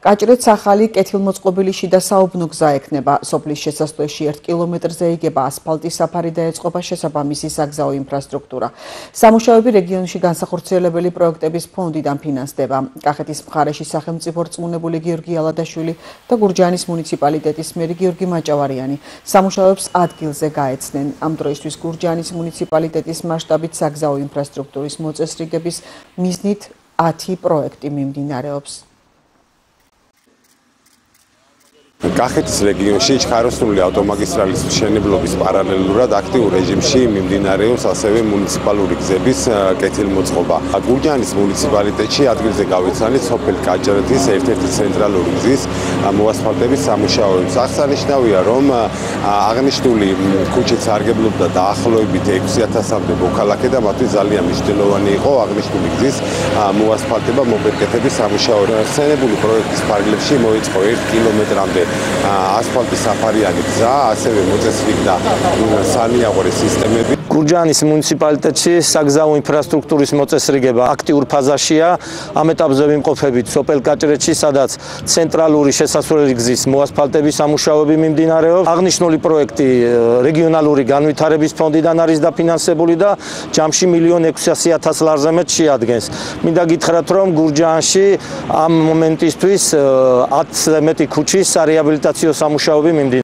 კაჭრეთს ახალი კეთილმოწყობილი შიდა საუბნო გზა ექნება. სოფლის შესასვლელში 1 კილომეტრზე იგება ასფალტის საფარი და ეწყობა შესაბამისი საგზაო ინფრასტრუქტურა. სამუშაოები რეგიონში განსახორციელებელი პროექტების ფონდიდან ფინანსდება. კახეთის მხარეში სახელმწიფო რწმუნებული გიორგი ალადაშვილი და გურჯაანის მუნიციპალიტეტის მერი გიორგი მაჭავარიანი სამუშაოებს ადგილზე გაეცნენ. ამ დროისთვის გურჯაანის მუნიციპალიტეტის მასშტაბით საგზაო ინფრასტრუქტურის მოწესრიგების მიზნით 10 პროექტი მიმდინარეობს. კახეთის რეგიონში ჩქაროსნული ავტომაგისტრალის მშენებლობის პარალელურად აქტიურ რეჟიმში მიმდინარეობს ასევე მუნიციპალური გზების კეთილმოწყობა. გურჯაანის მუნიციპალიტეტში ადგილზე გავიცანით სოფელ კაჭრეთის ერთ-ერთი ცენტრალური გზის მოასფალტების სამუშაოებს. აღსანიშნავია, რომ აღნიშნული ქუჩით სარგებლობდა დაახლოებით 6000-მდე მოქალაქე და მათთვის ძალიან მნიშვნელოვანი იყო აღნიშნული გზის მოასფალტება, მოპირკეთების სამუშაოები. ხსენებული პროექტის ფარგლებში მოიწყო 1 კილომეტრამდე ასფალტის საფარიანი გზა, ასევე მოწესრიგდა სანიაღორი სისტემები. გურჯაანის მუნიციპალიტეტში საგზაო ინფრასტრუქტურის მოწესრიგება აქტიურ ფაზაშია. ამ ეტაპზე ვიმყოფებით სოფელ კაჭრეთში, სადაც ცენტრალური შესასვლელი გზის მოასფალტების სამუშაოები მიმდინარეობს. აღნიშნული პროექტი რეგიონალური განვითარების ფონდიდან არის დაფინანსებული და ჯამში 1.600.000 ლარზე მეტ შეადგენს. მინდა გითხრათ, რომ გურჯაანში ამ მომენტისთვის 10-ზე მეტი ქუჩის სარეაბილიტაციო სამუშაოები მიმდინარეობს.